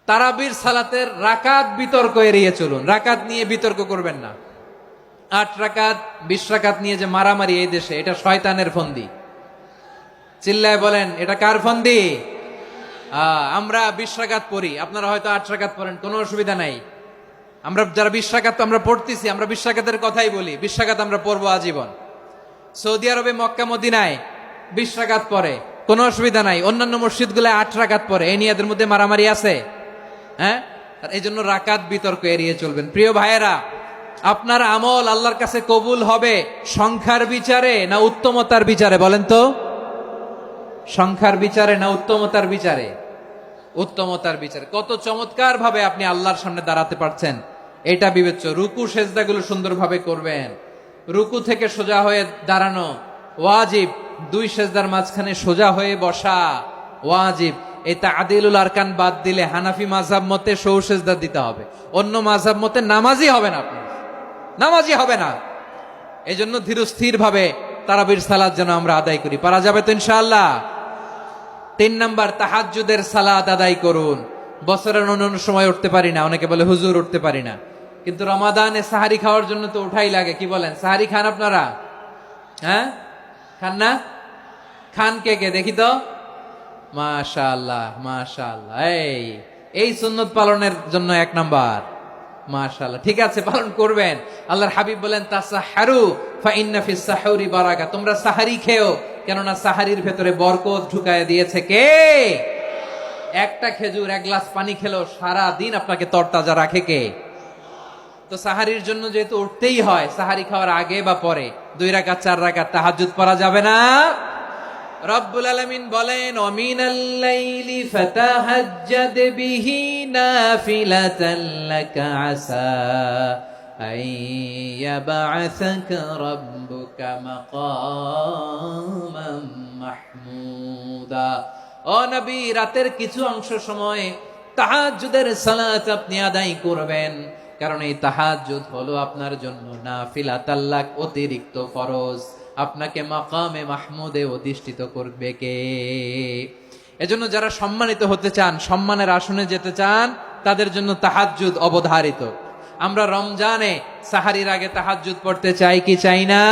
তারাবির সালাতের রাকাত বিতর্ক এড়িয়ে চলুন। রাকাত নিয়ে বিতর্ক করবেন না। 8 রাকাত 20 রাকাত নিয়ে যে মারামারি এই দেশে, এটা শয়তানের ফন্দি। চিল্লায় বলেন, এটা কার ফন্দি? আমরা 20 রাকাত পড়ি, আপনারা হয়তো 8 রাকাত পড়েন, কোনো অসুবিধা নাই। আমরা যারা 20 রাকাত আমরা পড়তেছি, আমরা 20 রাকাতের কথাই বলি। 20 রাকাত আমরা পড়বো আজীবন। সৌদি আরবে মক্কা মদিনায় 20 রাকাত পড়ে, কোনো অসুবিধা নাই। অন্যান্য মসজিদগুলো 8 রাকাত পড়ে, এই নিয়ে এদের মধ্যে মারামারি আছে? হ্যাঁ, এই জন্য রাকাত বিতর্ক এড়িয়ে চলবেন। প্রিয় ভাইয়েরা, আপনার আমল আল্লাহর কাছে কবুল হবে সংখ্যার বিচারে না উত্তমতার বিচারে? বলেন তো, সংখ্যার বিচারে না উত্তমতার বিচারে? উত্তমতার বিচারে। কত চমৎকার ভাবে আপনি আল্লাহর সামনে দাঁড়াতে পারছেন, এটা বিবেচ্য। রুকু সেজদাগুলো সুন্দরভাবে করবেন। রুকু থেকে সোজা হয়ে দাঁড়ানো ওয়াজিব, 2 সেজদার মাঝখানে সোজা হয়ে বসা ওয়াজিব। এই তা'দীলুল আরকান বাদ দিলে হানাফি মাযহাব মতে সৌ সেজদা দিতে হবে। অন্য মাযহাব মতে নামাজই হবে না, আপনি নামাজই হবে না। এই জন্য ধীরস্থির ভাবে তারাবির সালাত যেন আমরা আদায় করি। পারা যাবে তো ইনশাআল্লাহ? 3 নাম্বার, তাহাজ্জুদের সালাত আদায় করুন। বছরের অন্য সময় উঠতে পারি না, অনেকে বলে হুজুর উঠতে পারি না, কিন্তু রমাদানে সাহারি খাওয়ার জন্য তো উঠাই লাগে। কি বলেন, সাহারি খান আপনারা? হ্যাঁ, খান না? খান কে কে দেখি তো? মাশাআল্লাহ মাশাআল্লাহ। এই সুন্নত পালনের জন্য 1 নাম্বার। মাশাআল্লাহ, ঠিক আছে, পালন করবেন। আল্লাহর হাবিব বলেন, তাসাহারু ফা ইন্না ফিস সাহুরি বারাকা। তোমরা সাহারি খেও, কেননা সাহারির ভেতরে বরকত ঢুকায় দিয়েছে কে? একটা খেজুর, 1 গ্লাস পানি খেলেও সারা দিন আপনাকে তরতাজা রাখে কে? তো সাহারির জন্য যেহেতু উঠতেই হয়, সাহারি খাওয়ার আগে বা পরে 2 রাকাত 4 রাকাত তাহাজ্জুদ পড়া যাবে না? রব্বুল আলামিন বলেন, ওয়ামিনাল লাইলি ফাতাহাজ্জাদ বিহি নাফিলাতান লাকা আসা আইয়াবআসাকা রাব্বুকা মাকামান মাহমুদা। ও নবী, রাতের কিছু অংশ সময় তাহাজ্জুদের সালাত আপনি আদায় করবেন, কারণ এই তাহাজ্জুদ হলো আপনার জন্য নাফিলাতাল লাক, অতিরিক্ত ফরজ। আপনাকে মাকামে মাহমুদে অধিষ্ঠিত করবে কে? এজন্য যারা সম্মানিত হতে চান, সম্মানের আসনে যেতে চান, তাদের জন্য তাহাজ্জুদ অবধারিত। আমরা রমজানে সাহারির আগে তাহাজ্জুদ পড়তে চাই কি চাই না?